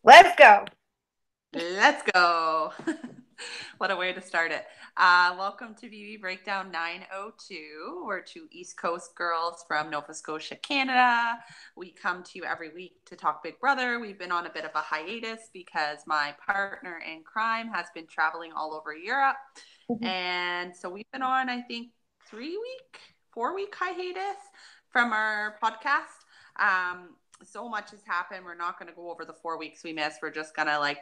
Let's go. Let's go. What a way to start it. Welcome to BB Breakdown 902. We're two East Coast girls from Nova Scotia, Canada. We come to you every week to talk Big Brother. We've been on a bit of a hiatus because my partner in crime has been traveling all over Europe. And so we've been on, I think, 3 week, 4 week hiatus from our podcast. So much has happened. We're not going to go over the 4 weeks we missed. We're just going to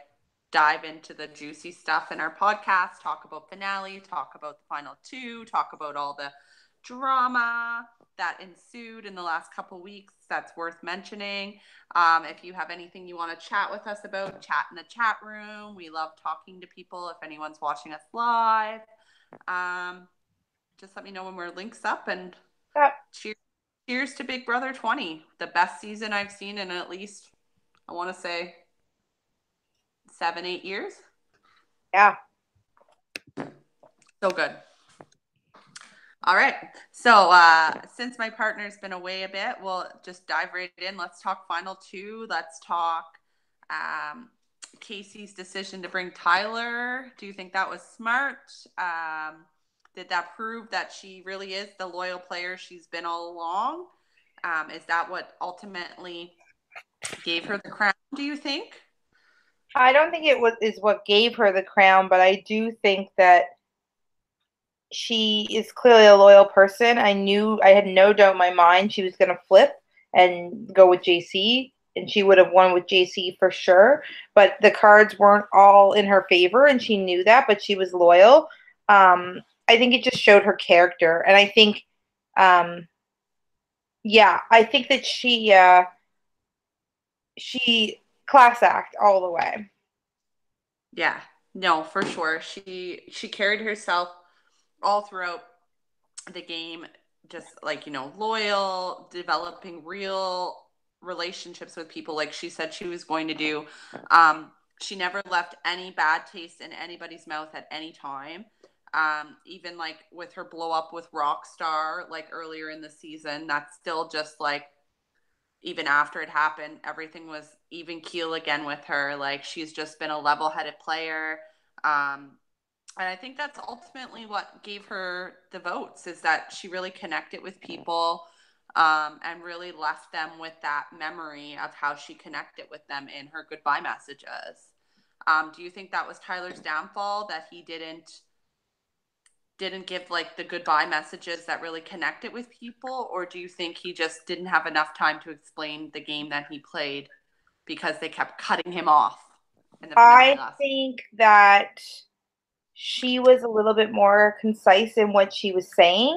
dive into the juicy stuff in our podcast, talk about finale, talk about the final two, talk about all the drama that ensued in the last couple weeks that's worth mentioning. If you have anything you want to chat with us about, chat in the chat room. We love talking to people if anyone's watching us live. Just let me know when we're links up, and Yeah. cheers to Big Brother 20, the best season I've seen in at least, I want to say, 7-8 years. Yeah. So good. All right. So since my partner's been away a bit, we'll just dive right in. Let's talk final two. Let's talk Casey's decision to bring Tyler. Do you think that was smart? Did that prove that she really is the loyal player she's been all along? Is that what ultimately gave her the crown, do you think? I don't think is what gave her the crown, but I do think that she is clearly a loyal person. I had no doubt in my mind she was going to flip and go with JC, and she would have won with JC for sure. But the cards weren't all in her favor, and she knew that, but she was loyal. I think it just showed her character, and I think, yeah, I think that she class act all the way. Yeah, no, for sure. She carried herself all throughout the game, just loyal, developing real relationships with people like she said she was going to do. She never left any bad taste in anybody's mouth at any time. Even with her blow up with Rockstar earlier in the season, that's still just even after it happened, everything was even keel again with her. She's just been a level headed player. And I think that's ultimately what gave her the votes, is that she really connected with people, and really left them with that memory of how she connected with them in her goodbye messages. Do you think that was Tyler's downfall, that he didn't give the goodbye messages that really connected with people, or do you think he just didn't have enough time to explain the game that he played because they kept cutting him off in the finale I last? think that she was a little bit more concise in what she was saying.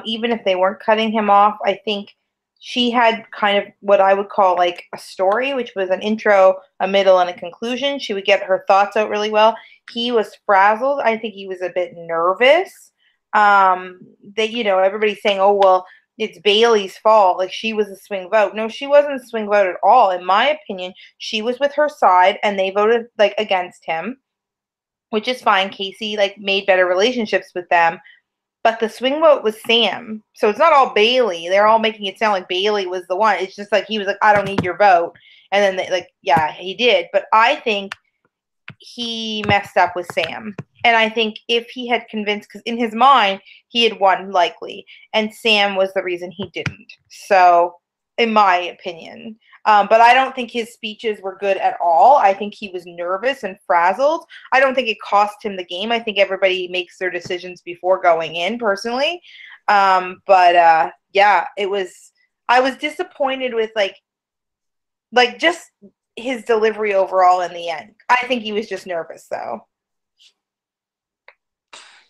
Even if they weren't cutting him off, I think she had kind of what I would call like a story, which was an intro, a middle, and a conclusion. She would get her thoughts out really well. He was frazzled. I think he was a bit nervous. Everybody's saying, oh, well, it's Bailey's fault. Like, she was a swing vote. No, she wasn't a swing vote at all. In my opinion, she was with her side and they voted like against him, which is fine. Casey made better relationships with them. But the swing vote was Sam. So it's not all Bailey. They're all making it sound like Bailey was the one. It's just like he was like, I don't need your vote. And then yeah, he did. But I think he messed up with Sam. And I think if he had convinced, because in his mind, he had won likely, and Sam was the reason he didn't. So, in my opinion. But I don't think his speeches were good at all. I think he was nervous and frazzled. I don't think it cost him the game. I think everybody makes their decisions before going in, personally. But yeah, it was. I was disappointed with just his delivery overall in the end. I think he was just nervous though.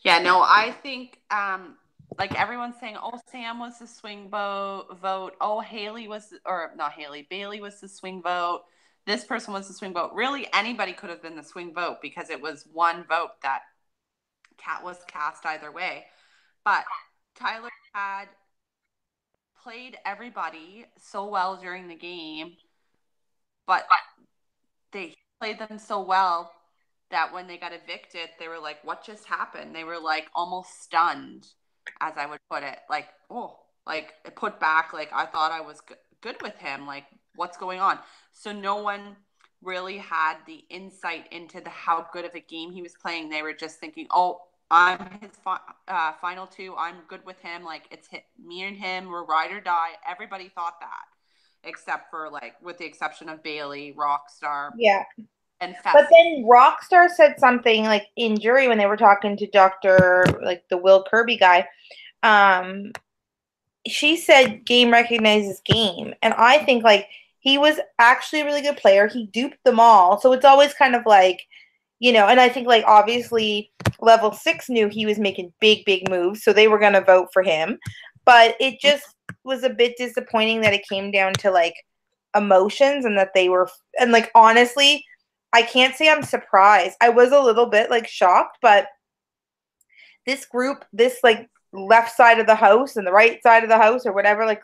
Yeah, no, I think everyone's saying, oh, Sam was the swing vote. Oh, Haley was, or not Haley, Bailey was the swing vote. This person was the swing vote. Really, anybody could have been the swing vote because it was one vote that Cat was cast either way. But Tyler had played everybody so well during the game, but they played them so well that when they got evicted, they were like, what just happened? They were almost stunned, as I would put it. Oh, it put back, I thought I was good with him. What's going on? So no one really had the insight into how good of a game he was playing. They were just thinking, oh, I'm his final two. I'm good with him. Like, it's me and him. We're ride or die. Everybody thought that, except for, like, with the exception of Bailey, Rockstar, Yeah. and But Fessy. then Rockstar said something like in jury when they were talking to Dr. like the Will Kirby guy. Um, she said game recognizes game. And I think like he was actually a really good player. He duped them all. So it's always kind of like, and I think like obviously level 6 knew he was making big, big moves. So they were going to vote for him. But it just was a bit disappointing that it came down to like emotions and that they were, and like honestly, I can't say I'm surprised. I was a little bit like shocked, but this group, this like left side of the house and the right side of the house or whatever, like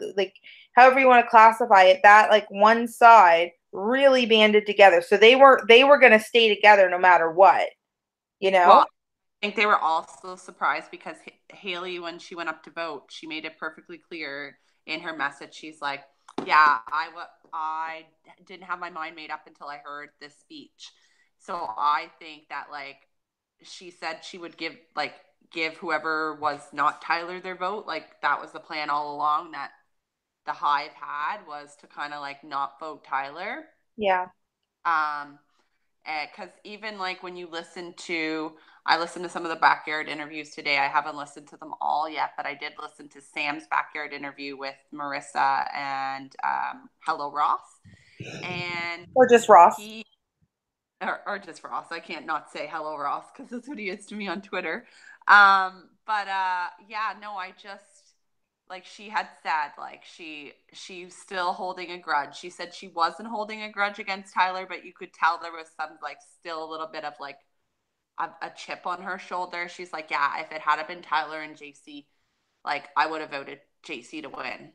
however you want to classify it, that like one side really banded together. So they were going to stay together no matter what, you know? Well, I think they were also surprised because Haley, when she went up to vote, she made it perfectly clear in her message. She's like, "Yeah, I didn't have my mind made up until I heard this speech." So I think that, like, she said she would give whoever was not Tyler their vote. Like, that was the plan all along, that the Hive had, was to kind of like not vote Tyler. Yeah. Um, because even like when you I listened to some of the backyard interviews today. I haven't listened to them all yet, but I did listen to Sam's backyard interview with Marissa and Hello Ross, and Or just Ross. he or just Ross. I can't not say Hello Ross because that's what he is to me on Twitter. But yeah, no, I just, like, she had said, like, she's still holding a grudge. She said she wasn't holding a grudge against Tyler, but you could tell there was some, like, still a little bit of like a chip on her shoulder. She's like, yeah, if it had been Tyler and JC, like, I would have voted JC to win.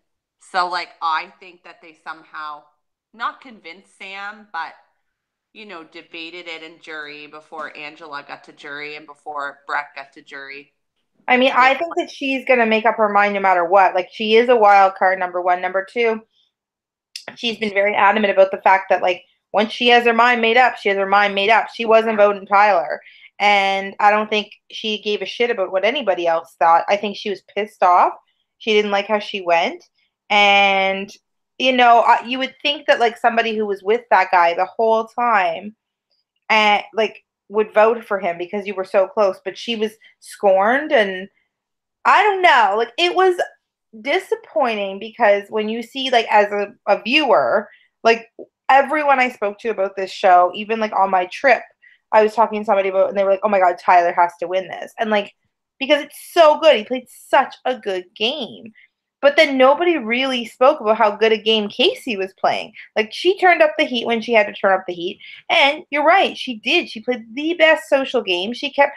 So, like, I think that they somehow not convinced Sam, but debated it in jury before Angela got to jury and before Brett got to jury. I mean, I think that she's going to make up her mind no matter what. Like, she is a wild card, number one. Number two, she's been very adamant about the fact that, like, once she has her mind made up, she has her mind made up. She wasn't voting Tyler. And I don't think she gave a shit about what anybody else thought. I think she was pissed off. She didn't like how she went. And, you would think that, like, somebody who was with that guy the whole time and, like, would vote for him because you were so close. But she was scorned. And I don't know. Like, it was disappointing because when you see, like, as a viewer, like, everyone I spoke to about this show, even like on my trip, I was talking to somebody about, and they were like, oh my God, Tyler has to win this. And like, because it's so good. He played such a good game. But then nobody really spoke about how good a game Casey was playing. Like, she turned up the heat when she had to turn up the heat. And you're right, she did. She played the best social game. She kept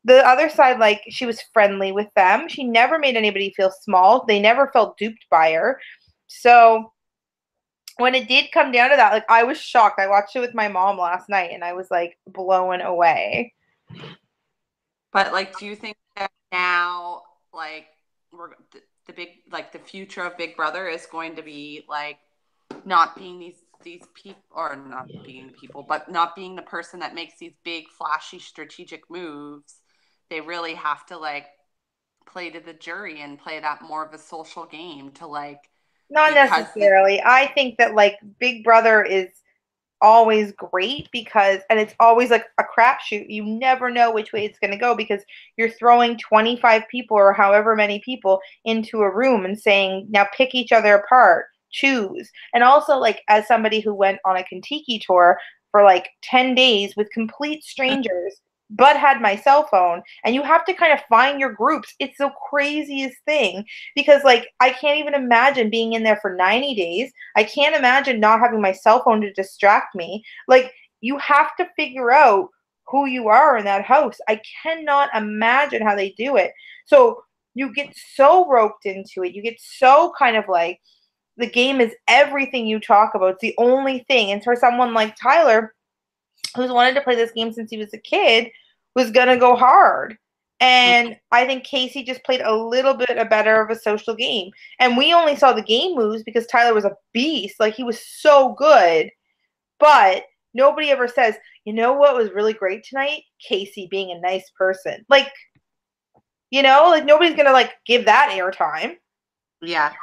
the other side, like, she was friendly with them. She never made anybody feel small. They never felt duped by her. So when it did come down to that, like, I was shocked. I watched it with my mom last night and I was like blown away. But, like, do you think that now, like, the big, like, the future of Big Brother is going to be like not being these people, or not being people, but not being the person that makes these big flashy strategic moves? They really have to, like, play to the jury and play that more of a social game to, like, Not necessarily. I think that, like, Big Brother is always great because, and it's always like a crapshoot. You never know which way it's going to go because you're throwing 25 people or however many people into a room and saying, now pick each other apart, choose. And also, like, as somebody who went on a Kentucky tour for like 10 days with complete strangers, but had my cell phone, and you have to kind of find your groups. It's the craziest thing because, like, I can't even imagine being in there for 90 days. I can't imagine not having my cell phone to distract me. Like, you have to figure out who you are in that house. I cannot imagine how they do it. So you get so roped into it. You get so kind of like, the game is everything you talk about. It's the only thing. And for someone like Tyler, who's wanted to play this game since he was a kid, was going to go hard. And I think Casey just played a little bit better of a social game. And we only saw the game moves because Tyler was a beast. Like, he was so good. But Nobody ever says, you know what was really great tonight? Casey being a nice person. Like, like nobody's gonna like give that airtime. Yeah.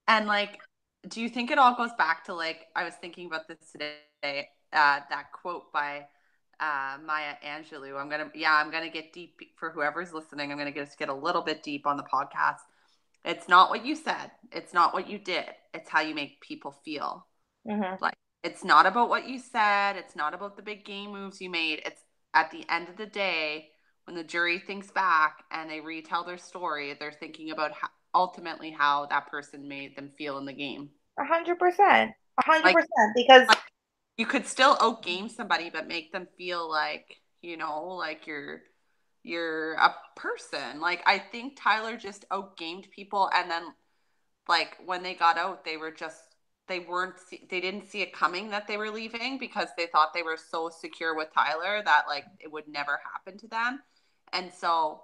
And like, do you think it all goes back to like, I was thinking about this today, that quote by Maya Angelou. I'm gonna get deep for whoever's listening. I'm gonna just get a little bit deep on the podcast. It's not what you said. It's not what you did. It's how you make people feel. Mm-hmm. Like, it's not about what you said. It's not about the big game moves you made. It's at the end of the day, when the jury thinks back and they retell their story, they're thinking about ultimately how that person made them feel in the game. 100%. Like, 100%. Because you could still outgame somebody, but make them feel like, like you're a person. Like, I think Tyler just outgamed people, and then like when they got out, they didn't see it coming that they were leaving, because they thought they were so secure with Tyler that like it would never happen to them. And so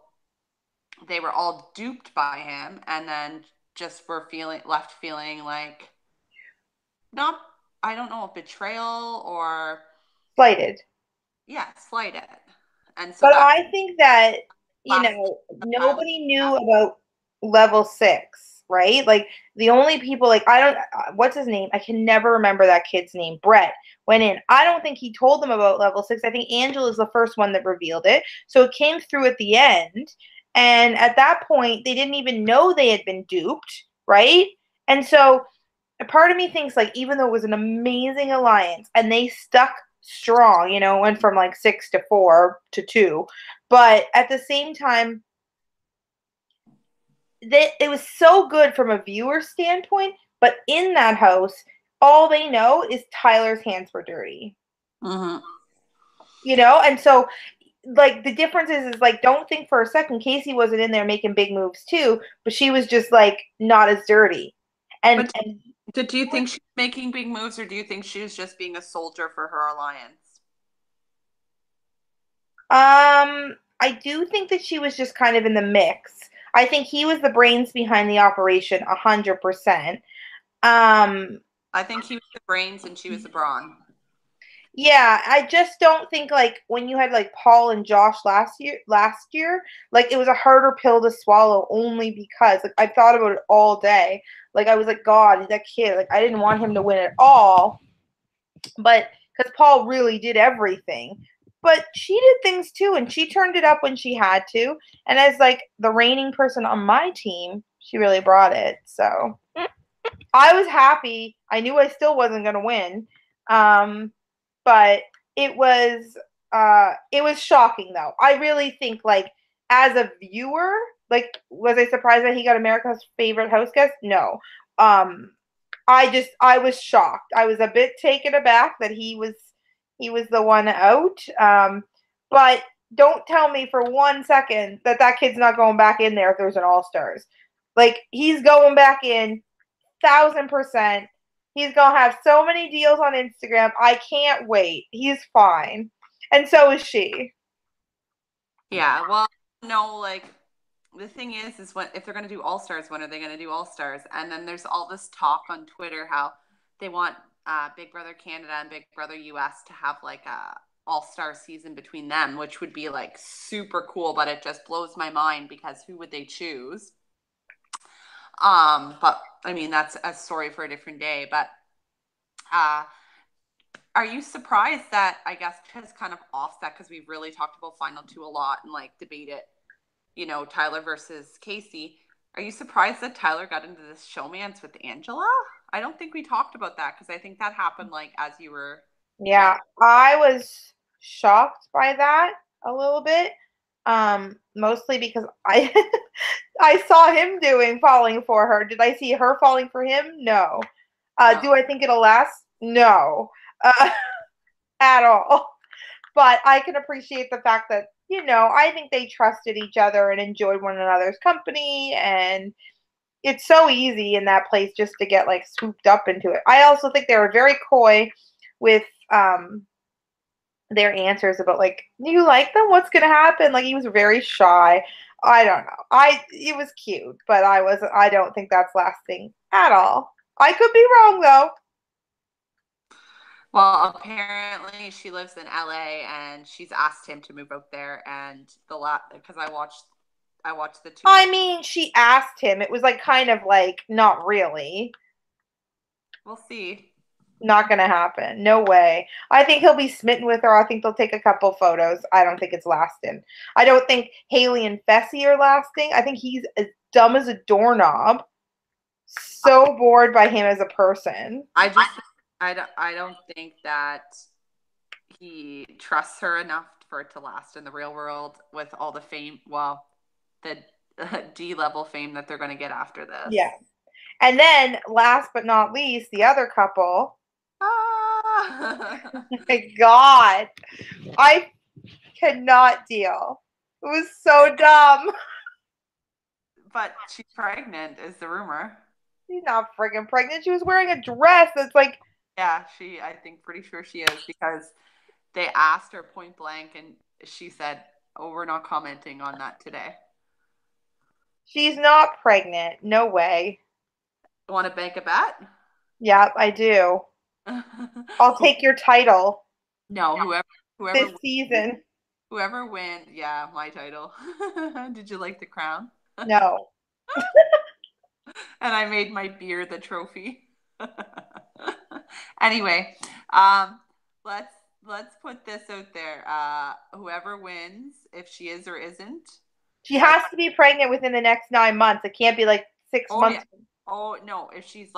they were all duped by him, and then just were left feeling like, not, I don't know, betrayal or, slighted. yeah, slighted. And so But that's I think that, last Tyler. nobody knew about level 6, right? Like the only people, like, I don't, what's his name? I can never remember that kid's name. Brett went in. I don't think he told them about level 6. I think Angela is the first one that revealed it. So it came through at the end. And at that point, they didn't even know they had been duped, right? And so a part of me thinks, like, even though it was an amazing alliance and they stuck strong, went from like 6 to 4 to 2, but at the same time, it was so good from a viewer standpoint. But in that house, all they know is Tyler's hands were dirty, Mm-hmm. and so like the difference is like, don't think for a second Casey wasn't in there making big moves too, but she was just like not as dirty. and But and do you think she's making big moves, or do you think she was just being a soldier for her alliance? I do think that she was just kind of in the mix. I think he was the brains behind the operation, 100%. Um, I think he was the brains and she was the brawn. yeah, I just don't think, like, when you had like Paul and Josh last year, like it was a harder pill to swallow only because like I thought about it all day. Like I was like, God, that kid, like I didn't want him to win at all, but because Paul really did everything. But she did things too, and she turned it up when she had to. And as like the reigning person on my team, she really brought it. So I was happy. I knew I still wasn't gonna win, but it was shocking though. I really think, like, as a viewer, like, was I surprised that he got America's favorite house guest? No. Um, I was shocked. I was a bit taken aback that he was the one out. But don't tell me for 1 second that that kid's not going back in there if there's an All Stars. Like he's going back in, 1,000%. He's gonna have so many deals on Instagram. I can't wait. He's fine, and so is she. Yeah, well, no, like the thing is when if they're going to do All Stars, when are they going to do All Stars? And then there's all this talk on Twitter how they want Big Brother Canada and Big Brother US to have like a All Star season between them, which would be like super cool. But it just blows my mind because who would they choose? But I mean that's a story for a different day. But uh, are you surprised that I guess has kind of offset, because we've really talked about Final Two a lot and like debated, Tyler versus Casey. Are you surprised that Tyler got into this showmance with Angela? I don't think we talked about that, because I think that happened like as you were Yeah, chatting. I was shocked by that a little bit. Mostly because I I saw him doing falling for her. Did I see her falling for him? No. No. Do I think it'll last? No. Uh, at all. But I can appreciate the fact that, I think they trusted each other and enjoyed one another's company. And it's so easy in that place just to get like swooped up into it. I also think they were very coy with their answers about, like, do you like them? What's gonna happen? Like he was very shy. I don't know. It was cute, but I don't think that's lasting at all. I could be wrong though. Well, apparently she lives in LA and she's asked him to move out there. And because I watched the 2 weeks. I mean, she asked him. It was like kind of like not really. We'll see. Not gonna happen. No way. I think he'll be smitten with her. I think they'll take a couple photos. I don't think it's lasting. I don't think Haley and Fessy are lasting. I think he's as dumb as a doorknob. So bored by him as a person. I don't think that he trusts her enough for it to last in the real world with all the fame. Well, the D-level fame that they're going to get after this. Yeah. And then, last but not least, the other couple. Ah. My God. I cannot deal. It was so dumb. But she's pregnant, is the rumor. She's not friggin' pregnant. She was wearing a dress that's like. Yeah, I think pretty sure she is because they asked her point blank and she said, "Oh, we're not commenting on that today." She's not pregnant. No way. Want to bank a bet? Yeah, I do. I'll take your title. No, whoever This season. whoever wins, yeah, my title. Did you like the crown? No. And I made my beer the trophy. Anyway, um, let's put this out there. Whoever wins, if she is or isn't. She has to be pregnant within the next 9 months. It can't be like 6 months. Yeah. Oh no, if she's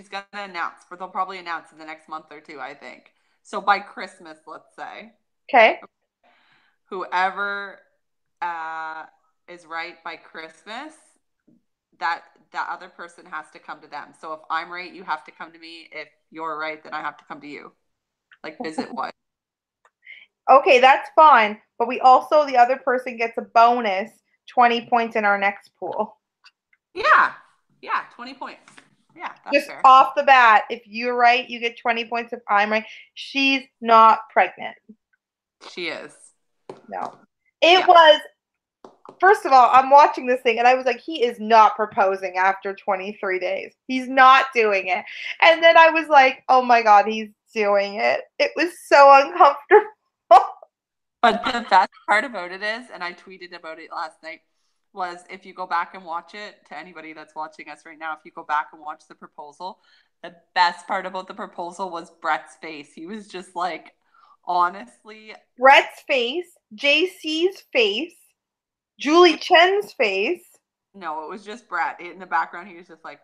gonna announce, but they'll probably announce in the next month or two, I think. So by Christmas, let's say. Okay. Whoever is right by Christmas, that other person has to come to them. So if I'm right, you have to come to me. If you're right, then I have to come to you. Like visit what? Okay, that's fine. But we also, the other person gets a bonus 20 points in our next pool. Yeah. Yeah, 20 points. Yeah, that's just fair. Off the bat, if you're right, you get 20 points. If I'm right, she's not pregnant. She is. No. It was, first of all, I'm watching this thing and I was like, he is not proposing after 23 days. He's not doing it. And then I was like, oh my God, he's doing it. It was so uncomfortable. But the best part about it is, and I tweeted about it last night, was if you go back and watch it, to anybody that's watching us right now, if you go back and watch the proposal, the best part about the proposal was Brett's face. He was just like, honestly. Brett's face, JC's face, Julie Chen's face. No, it was just Brett. In the background, he was just like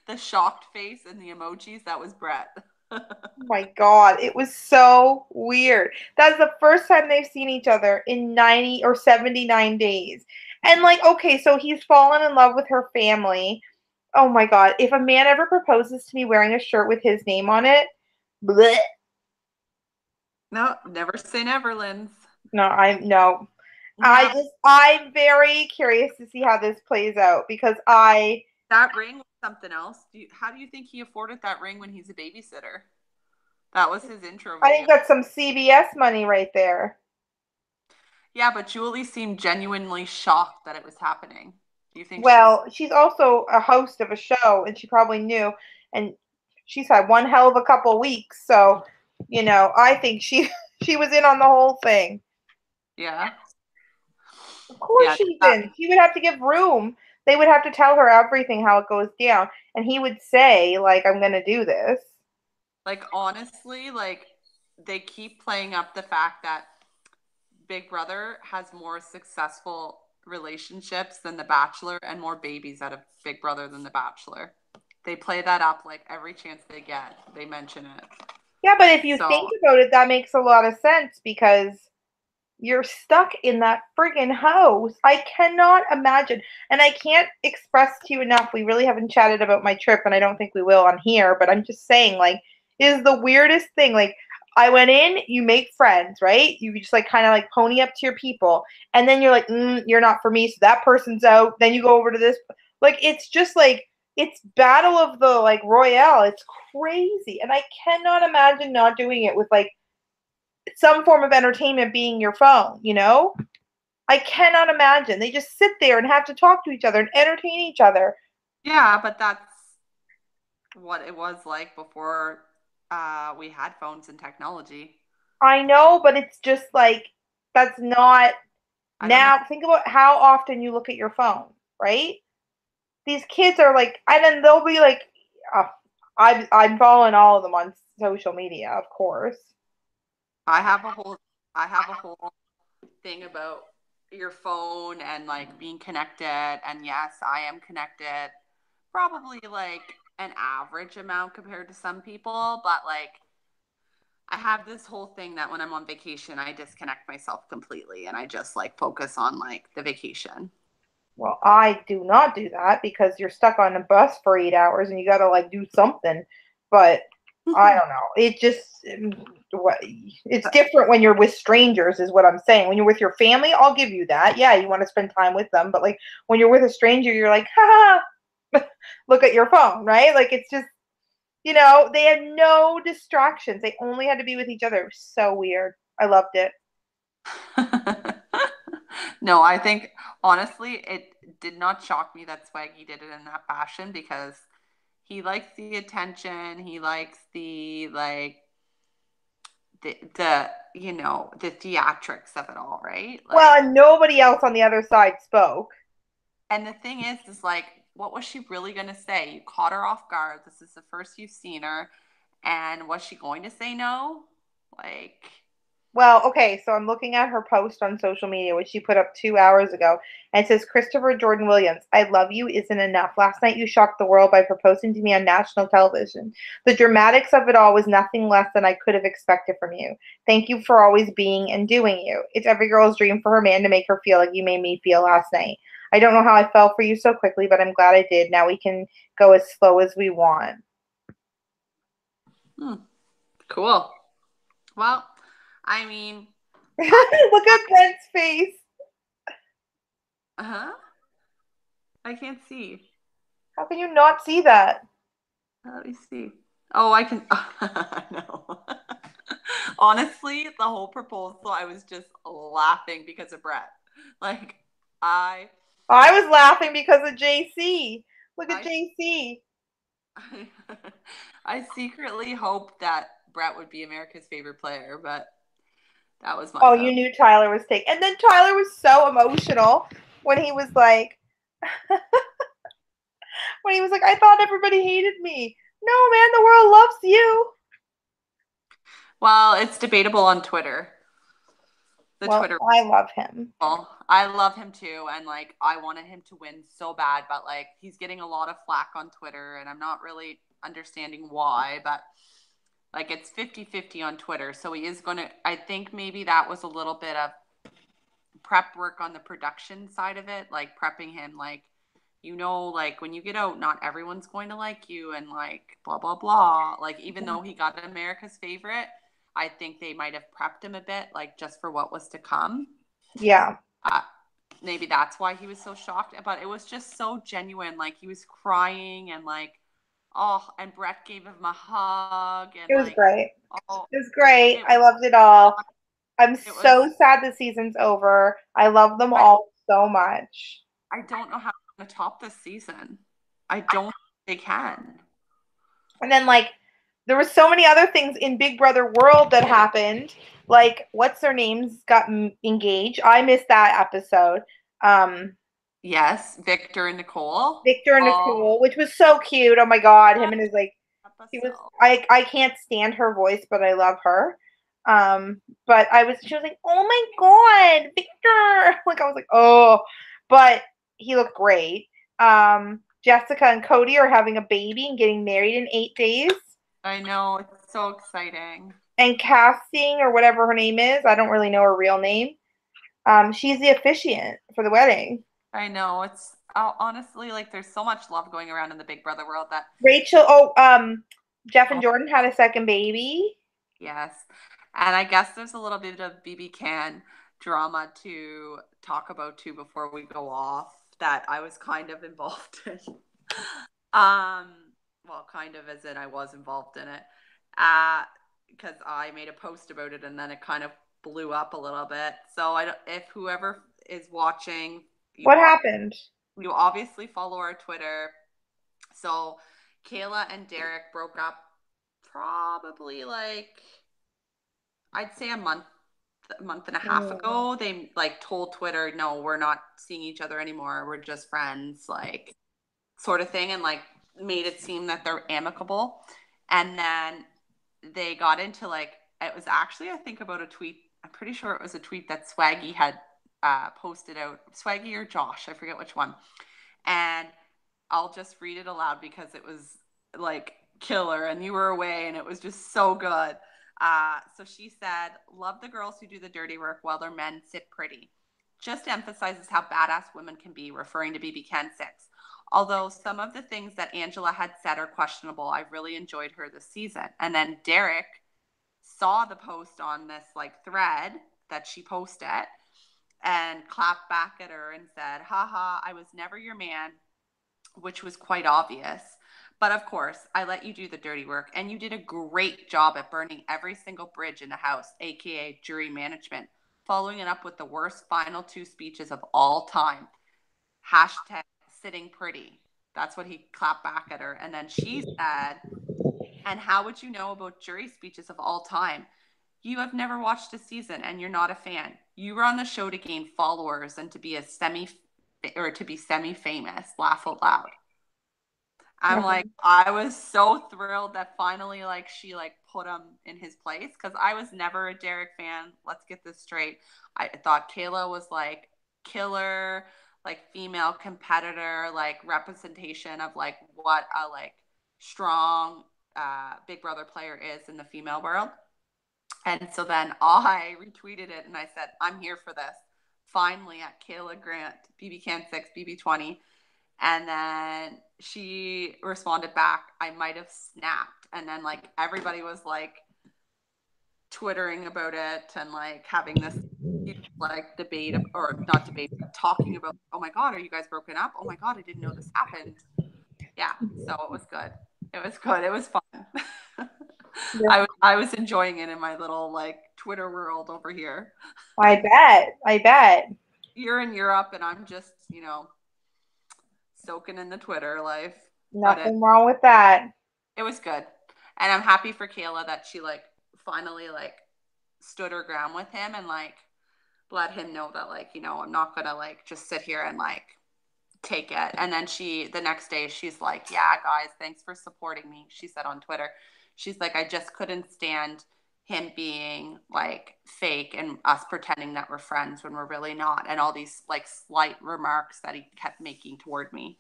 the shocked face and the emojis. That was Brett. Oh my God, it was so weird. That's the first time they've seen each other in 90 or 79 days. And like, okay, so he's fallen in love with her family. Oh my God, if a man ever proposes to me wearing a shirt with his name on it, bleh. No, never say never, Linz. No. I'm very curious to see how this plays out because that ring was something else. How do you think he afforded that ring when he's a babysitter? That was his intro video. I think that's some CBS money right there. Yeah, but Julie seemed genuinely shocked that it was happening. Do you think? Well, she's also a host of a show, and she probably knew. And she's had one hell of a couple weeks, so I think she was in on the whole thing. Yeah. Of course she's in. She would have to give room. They would have to tell her everything, how it goes down. And he would say, like, I'm going to do this. Like, honestly, like, they keep playing up the fact that Big Brother has more successful relationships than The Bachelor and more babies out of Big Brother than The Bachelor. They play that up like every chance they get. They mention it. Yeah, but if you think about it, that makes a lot of sense because you're stuck in that friggin' house. I cannot imagine. And I can't express to you enough. We really haven't chatted about my trip, and I don't think we will on here, but I'm just saying, like, it is the weirdest thing. Like, I went in, you make friends, right? You just, like, kind of, like, pony up to your people. And then you're like, you're not for me, so that person's out. Then you go over to this. Like, it's just, like, it's battle of the, like, Royale. It's crazy. And I cannot imagine not doing it with, like, some form of entertainment being your phone, I cannot imagine. They just sit there and have to talk to each other and entertain each other. Yeah, but what it was like before we had phones and technology. I know, but it's just like that's not I don't know. now. Think about how often you look at your phone, right? These kids are like, and then they'll be like, uh, I'm following all of them on social media, of course. I have a whole I have a whole thing about your phone and like being connected. And yes, I am connected probably like an average amount compared to some people, but like I have this whole thing that when I'm on vacation, I disconnect myself completely and I just like focus on like the vacation. Well, I do not do that because you're stuck on a bus for 8 hours and you gotta like do something. But I don't know. It just what it's different when you're with strangers, is what I'm saying. When you're with your family, I'll give you that. Yeah, you want to spend time with them, but like when you're with a stranger, you're like, ha, look at your phone, right? Like it's just they had no distractions. They only had to be with each other. It was so weird. I loved it. No, I think honestly, it did not shock me that Swaggy did it in that fashion because he likes the attention. He likes the like the the theatrics of it all, right? Well, Like, and nobody else on the other side spoke. and the thing is like, what was she really gonna say? You caught her off guard. This is the first you've seen her, and was she going to say no? Like, Well, okay, so I'm looking at her post on social media, which she put up 2 hours ago, and it says, Christopher Jordan Williams, I love you isn't enough. Last night you shocked the world by proposing to me on national television. The dramatics of it all was nothing less than I could have expected from you. Thank you for always being and doing you. It's every girl's dream for her man to make her feel like you made me feel last night. I don't know how I fell for you so quickly, but I'm glad I did. Now we can go as slow as we want. hmm, cool. Well, I mean, I, Look I at Brent's face. huh? I can't see. How can you not see that? Let me see. Oh, I can. No. Honestly, the whole proposal, I was just laughing because of Brett. Like, I, I was laughing because of JC. Look at I, JC. I secretly hoped that Brett would be America's favorite player, but that was my Oh, vote. you knew Tyler was taking. And then Tyler was so emotional when he was like, I thought everybody hated me. No, man, the world loves you. Well, it's debatable on Twitter. The Well, Twitter. I love him. Well, I love him too, and like I wanted him to win so bad, but like he's getting a lot of flack on Twitter, and I'm not really understanding why, but like it's 50-50 on Twitter. So he is going to, I think maybe that was a little bit of prep work on the production side of it, like prepping him, like, like when you get out, not everyone's going to like you and like blah, blah, blah. Like, even though he got America's favorite, I think they might have prepped him a bit, like just for what was to come. Yeah. Uh, Maybe that's why he was so shocked, but it was just so genuine. Like, he was crying and like, oh, and Brett gave him a hug and It was like, great. oh, It was great. it I was, loved it all. I'm it was, so sad the season's over. I love them I, all so much. I don't know how to top this season. I don't think they can. And then like there were so many other things in Big Brother World that happened. Like what's their names got engaged. I missed that episode. Um, Yes, Victor and Nicole. Victor and Oh, Nicole, which was so cute. Oh my god, him and his like he was episode. I can't stand her voice, but I love her. But she was like, "Oh my god, Victor." Like I was like, "Oh." But he looked great. Jessica and Cody are having a baby and getting married in 8 days. I know, it's so exciting. And casting or whatever her name is, I don't really know her real name. She's the officiant for the wedding. I know, it's honestly like there's so much love going around in the Big Brother world that, Rachel, Jeff and oh, Jordan had a second baby. yes. And I guess there's a little bit of BB Can drama to talk about too before we go off that I was kind of involved in. Um, well, kind of as in I was involved in it. Because I made a post about it and then it kind of blew up a little bit. So if whoever is watching, What happened? you obviously follow our Twitter. So Kayla and Derek broke up probably like, I'd say a month and a half ago. They like told Twitter, no, we're not seeing each other anymore. We're just friends, like sort of thing, and like made it seem that they're amicable. And then they got into like, it was actually, I think, about a tweet. I'm pretty sure it was a tweet that Swaggy had posted out. Swaggy or Josh, I forget which one. And I'll just read it aloud because it was like killer and you were away and it was just so good. So she said, love the girls who do the dirty work while their men sit pretty. Just emphasizes how badass women can be, referring to BB Ken 6. Although some of the things that Angela had said are questionable, I've really enjoyed her this season. And then Derek saw the post on this like thread that she posted and clapped back at her and said, haha, I was never your man, which was quite obvious. But of course, I let you do the dirty work, and you did a great job at burning every single bridge in the house, aka jury management, following it up with the worst final 2 speeches of all time. Hashtag sitting pretty. That's what he clapped back at her. And then she said, and how would you know about jury speeches of all time? You have never watched a season and you're not a fan. You were on the show to gain followers and to be semi-famous. Laugh out loud. I'm like, I was so thrilled that finally like she like put him in his place, because I was never a Derek fan. Let's get this straight. I thought Kayla was like killer, like female competitor, like representation of like what a like strong Big Brother player is in the female world. And so then I retweeted it and I said, I'm here for this. Finally at Kayla Grant, BB Can 6, BB20. And then she responded back, I might have snapped. And then like everybody was like twittering about it and like having this like debate, or not debate, but talking about, oh my God, are you guys broken up? Oh my God, I didn't know this happened. Yeah, so it was good. It was good. It was fun. Yeah. I was enjoying it in my little like Twitter world over here. I bet. I bet. You're in Europe and I'm just, soaking in the Twitter life. Nothing wrong with that. It was good. And I'm happy for Kayla that she like finally like stood her ground with him and like let him know that like, I'm not gonna like just sit here and like take it. And then the next day she's like, yeah, guys, thanks for supporting me. She said on Twitter, she's like, I just couldn't stand him being like fake and us pretending that we're friends when we're really not. And all these like slight remarks that he kept making toward me.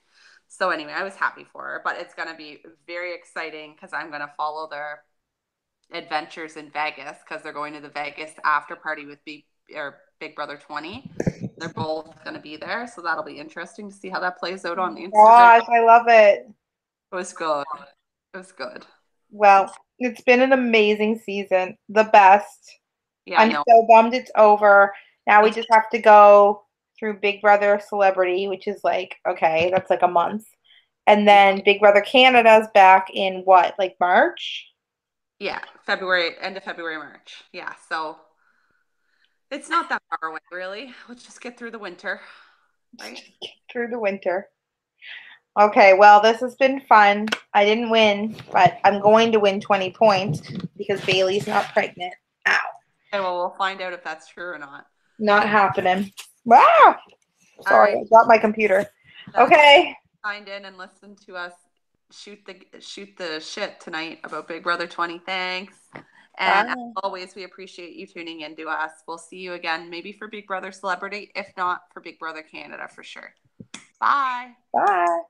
So anyway, I was happy for her, but it's going to be very exciting because I'm going to follow their adventures in Vegas, because they're going to the Vegas after party with Big Brother 20. They're both going to be there. So that'll be interesting to see how that plays out on Instagram. Gosh, I love it. It was good. It was good. Well, it's been an amazing season. The best. Yeah, I'm so bummed it's over. Now we just have to go through Big Brother Celebrity, which is like, okay, that's like a month. And then Big Brother Canada's back in what, like March? Yeah, February, end of February, March. Yeah, so it's not that far away, really. Let's just get through the winter. Right? Get through the winter. Okay, well, this has been fun. I didn't win, but I'm going to win 20 points because Bailey's not pregnant. Ow. Okay, well, we'll find out if that's true or not. Not happening. Ah! Sorry, right. I got my computer. Okay. Signed in and listened to us shoot the shit tonight about Big Brother 20. Thanks. And as always, we appreciate you tuning in to us. We'll see you again, maybe for Big Brother Celebrity, if not for Big Brother Canada for sure. Bye. Bye.